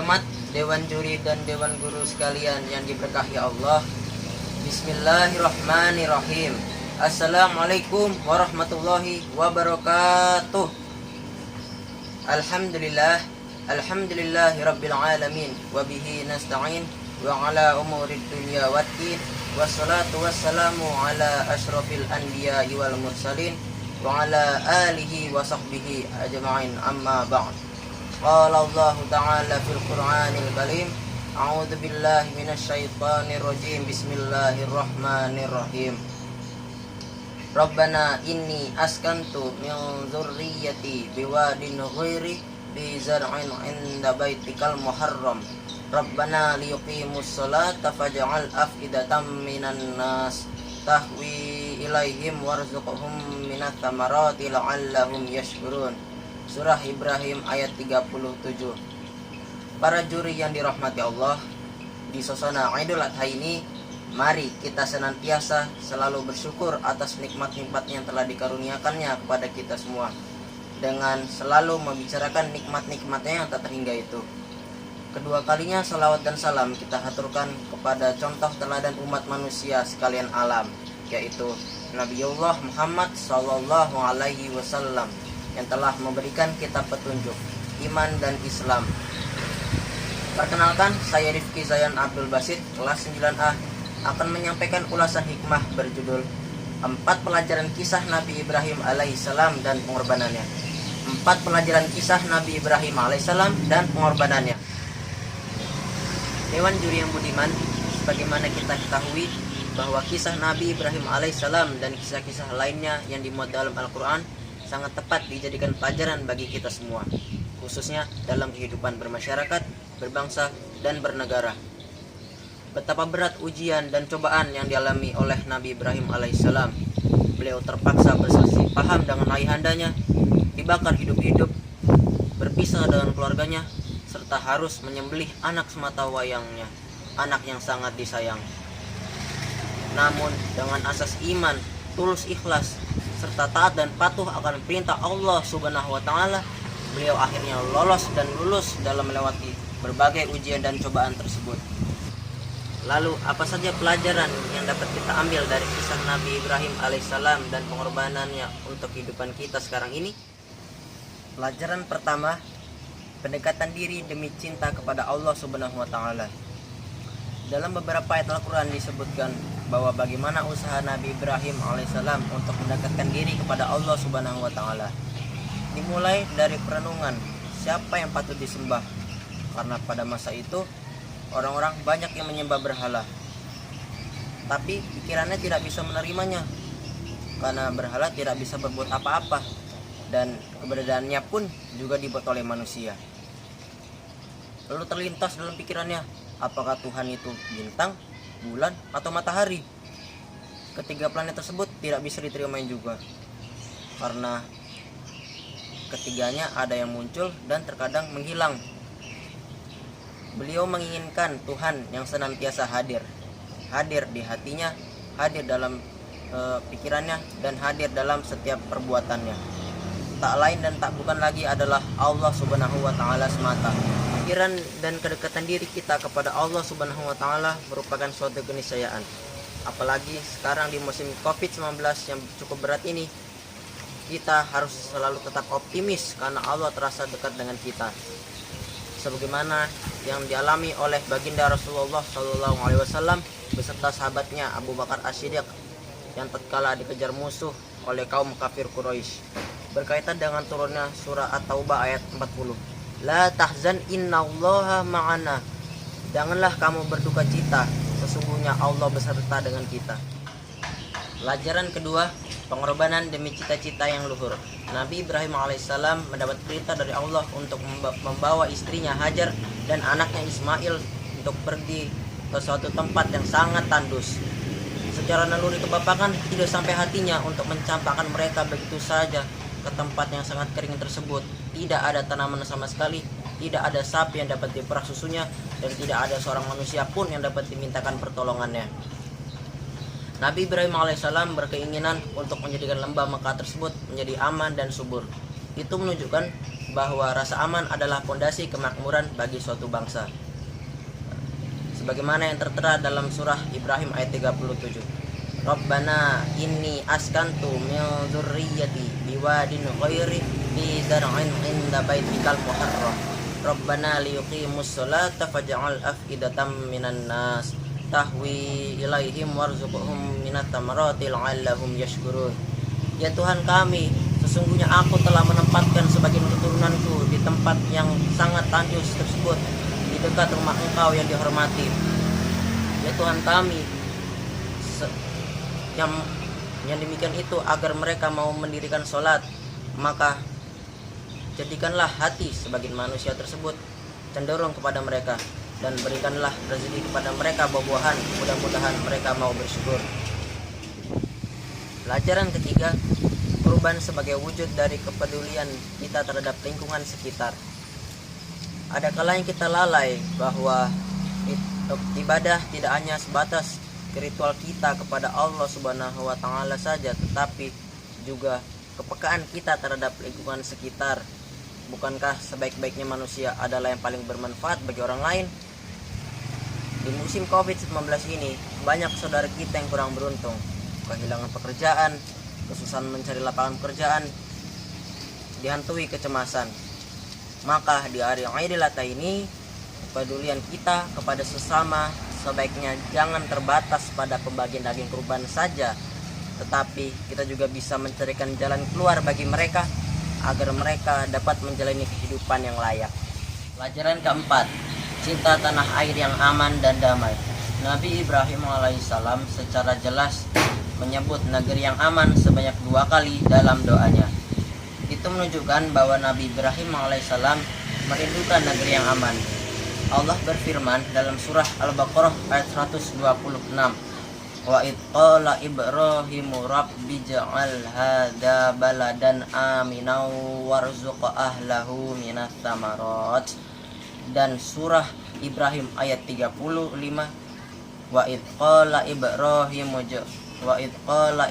terhormat, Dewan Juri dan Dewan Guru sekalian yang diberkahi Allah. Bismillahirrahmanirrahim. Assalamualaikum warahmatullahi wabarakatuh. Alhamdulillahi rabbil alamin, wabihi nasta'in, wa ala umurid dunya waddin, wassalatu wassalamu ala ashrafil anbiya'i wal mursalin, wa ala alihi wa sahbihi ajma'in, amma ba'd. Qala Allah ta'ala fil Qur'anil Karim, a'udzu billahi minasy syaithanir rajim, bismillahirrahmanirrahim. Rabbana inni askantu min dzurriyyati biwadin ghairi bi zar'in 'inda baitikal muharram. Rabbana liyuqimus sholata faj'al af'idatan minan nas tahwi ilaihim warzuqhum minats thamarati la'allahum yashkurun. Surah Ibrahim ayat 37. Para juri yang dirahmati Allah, di suasana Idul Adha ini, mari kita senantiasa selalu bersyukur atas nikmat-nikmat yang telah dikaruniakannya kepada kita semua, dengan selalu membicarakan nikmat-nikmatnya yang tak terhingga itu. Kedua kalinya salawat dan salam kita haturkan kepada contoh teladan umat manusia sekalian alam, yaitu Nabiullah Muhammad sallallahu alaihi wasallam, yang telah memberikan kita petunjuk iman dan Islam. Perkenalkan, saya Rifki Zayan Abdul Basit, kelas 9A, akan menyampaikan ulasan hikmah berjudul 4 pelajaran kisah Nabi Ibrahim alaihissalam dan pengorbanannya. 4 pelajaran kisah Nabi Ibrahim alaihissalam dan pengorbanannya. Dewan juri yang budiman, sebagaimana kita ketahui bahwa kisah Nabi Ibrahim alaihissalam dan kisah-kisah lainnya yang dimuat dalam Al-Quran sangat tepat dijadikan pelajaran bagi kita semua, khususnya dalam kehidupan bermasyarakat, berbangsa, dan bernegara. Betapa berat ujian dan cobaan yang dialami oleh Nabi Ibrahim alaihissalam. Beliau terpaksa berselisih paham dengan ayahandanya, dibakar hidup-hidup, berpisah dengan keluarganya, serta harus menyembelih anak semata wayangnya, anak yang sangat disayang. Namun dengan asas iman, tulus ikhlas, serta taat dan patuh akan perintah Allah Subhanahu wa Ta'ala, beliau akhirnya lolos dan lulus dalam melewati berbagai ujian dan cobaan tersebut. Lalu apa saja pelajaran yang dapat kita ambil dari kisah Nabi Ibrahim alaihissalam dan pengorbanannya untuk kehidupan kita sekarang ini? Pelajaran pertama, pendekatan diri demi cinta kepada Allah Subhanahu wa Ta'ala. Dalam beberapa ayat Al-Quran disebutkan bahwa bagaimana usaha Nabi Ibrahim alaihissalam untuk mendekatkan diri kepada Allah Subhanahu wa Ta'ala. Dimulai dari perenungan siapa yang patut disembah, karena pada masa itu orang-orang banyak yang menyembah berhala, tapi pikirannya tidak bisa menerimanya, karena berhala tidak bisa berbuat apa-apa, dan keberadaannya pun juga dibuat oleh manusia. Lalu terlintas dalam pikirannya, apakah Tuhan itu bintang, bulan, atau matahari? Ketiga planet tersebut tidak bisa diterima juga, karena ketiganya ada yang muncul dan terkadang menghilang. Beliau menginginkan Tuhan yang senantiasa hadir di hatinya, hadir dalam pikirannya, dan hadir dalam setiap perbuatannya. Tak lain dan tak bukan lagi adalah Allah Subhanahu wa Ta'ala semata. Pikiran dan kedekatan diri kita kepada Allah Subhanahu wa Ta'ala merupakan suatu keniscayaan. Apalagi sekarang di musim COVID-19 yang cukup berat ini, kita harus selalu tetap optimis karena Allah terasa dekat dengan kita. Sebagaimana yang dialami oleh baginda Rasulullah SAW beserta sahabatnya Abu Bakar As-Siddiq yang tatkala dikejar musuh oleh kaum kafir Quraisy, berkaitan dengan turunnya surah At-Taubah ayat 40. La tahzan innallaha ma'ana. Janganlah kamu berduka cita, sesungguhnya Allah beserta dengan kita. Pelajaran kedua, pengorbanan demi cita-cita yang luhur. Nabi Ibrahim alaihissalam mendapat perintah dari Allah untuk membawa istrinya Hajar dan anaknya Ismail untuk pergi ke suatu tempat yang sangat tandus. Secara naluri kebapakan tidak sampai hatinya untuk mencampakkan mereka begitu saja ke tempat yang sangat kering tersebut. Tidak ada tanaman sama sekali, tidak ada sapi yang dapat diperah susunya, dan tidak ada seorang manusia pun yang dapat dimintakan pertolongannya. Nabi Ibrahim alaihissalam berkeinginan untuk menjadikan lembah Mekah tersebut menjadi aman dan subur. Itu menunjukkan bahwa rasa aman adalah fondasi kemakmuran bagi suatu bangsa. Sebagaimana yang tertera dalam surah Ibrahim ayat 37. Rabbana inni askantu min dzurriyyati biwadin ghairi dzi zar'in 'inda baitikal muharram. Rabbana liyuqimus sholata faj'al af'idatam minan nas tahwi ilaihim warzuqhum minat thamarati la'allahum yashkurun. Ya Tuhan kami, sesungguhnya aku telah menempatkan sebagian keturunanku di tempat yang sangat tandus tersebut, di dekat rumah Engkau yang dihormati. Ya Tuhan kami, yang demikian itu agar mereka mau mendirikan sholat, maka jadikanlah hati sebagian manusia tersebut cenderung kepada mereka, dan berikanlah rezeki kepada mereka buah-buahan, mudah-mudahan mereka mau bersyukur. Pelajaran ketiga, kurban sebagai wujud dari kepedulian kita terhadap lingkungan sekitar. Ada kalanya kita lalai bahwa ibadah tidak hanya sebatas ritual kita kepada Allah Subhanahu wa taala saja, tetapi juga kepekaan kita terhadap lingkungan sekitar. Bukankah sebaik-baiknya manusia adalah yang paling bermanfaat bagi orang lain? Di musim Covid-19 ini, banyak saudara kita yang kurang beruntung, kehilangan pekerjaan, kesusahan mencari lapangan pekerjaan, dihantui kecemasan. Maka di hari Idul Adha ini, kepedulian kita kepada sesama sebaiknya jangan terbatas pada pembagian daging kurban saja, tetapi kita juga bisa mencarikan jalan keluar bagi mereka agar mereka dapat menjalani kehidupan yang layak. Pelajaran keempat, cinta tanah air yang aman dan damai. Nabi Ibrahim alaihissalam secara jelas menyebut negeri yang aman sebanyak 2 kali dalam doanya. Itu menunjukkan bahwa Nabi Ibrahim alaihissalam merindukan negeri yang aman. Allah berfirman dalam surah Al-Baqarah ayat 126, wa id qala Ibrahimu rabbi ja'al hadza baladan aminan warzuq ahlahu minats tsamarat. Dan surah Ibrahim ayat 35, wa id qala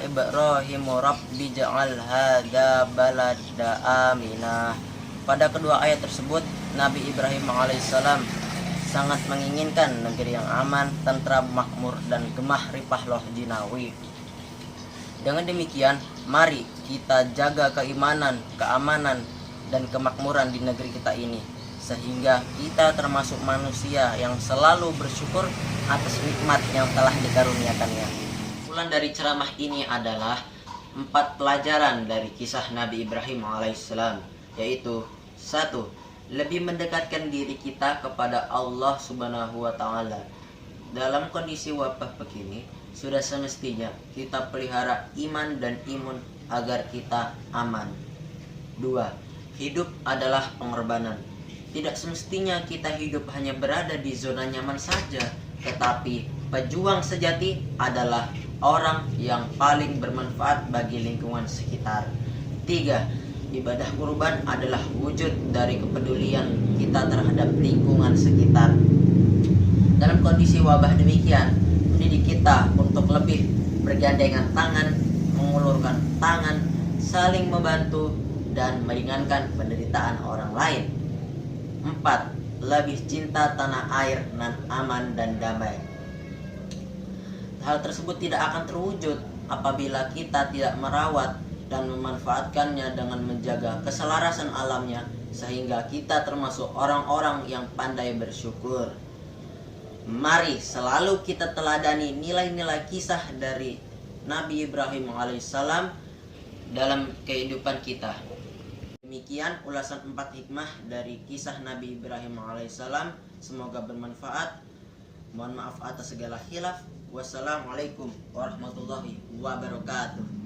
Ibrahimu rabbi ja'al hadza balada aminah. Pada kedua ayat tersebut, Nabi Ibrahim alaihissalam sangat menginginkan negeri yang aman, tentram, makmur, dan gemah ripah loh jinawi. Dengan demikian, mari kita jaga keimanan, keamanan, dan kemakmuran di negeri kita ini, sehingga kita termasuk manusia yang selalu bersyukur atas nikmat yang telah dikaruniakannya. Kesimpulan dari ceramah ini adalah 4 pelajaran dari kisah Nabi Ibrahim alaihissalam, yaitu 1. Lebih mendekatkan diri kita kepada Allah Subhanahu wa taala. Dalam kondisi wabah begini, sudah semestinya kita pelihara iman dan imun agar kita aman. 2. Hidup adalah pengorbanan. Tidak semestinya kita hidup hanya berada di zona nyaman saja, tetapi pejuang sejati adalah orang yang paling bermanfaat bagi lingkungan sekitar. 3. Ibadah kurban adalah wujud dari kepedulian kita terhadap lingkungan sekitar. Dalam kondisi wabah demikian, mendidik kita untuk lebih bergandengan tangan, mengulurkan tangan, saling membantu, dan meringankan penderitaan orang lain. 4. Lebih cinta tanah air nan aman dan damai. Hal tersebut tidak akan terwujud apabila kita tidak merawat dan memanfaatkannya dengan menjaga keselarasan alamnya, sehingga kita termasuk orang-orang yang pandai bersyukur. Mari selalu kita teladani nilai-nilai kisah dari Nabi Ibrahim alaihissalam dalam kehidupan kita. Demikian ulasan 4 hikmah dari kisah Nabi Ibrahim alaihissalam. Semoga bermanfaat. Mohon maaf atas segala khilaf. Wassalamualaikum warahmatullahi wabarakatuh.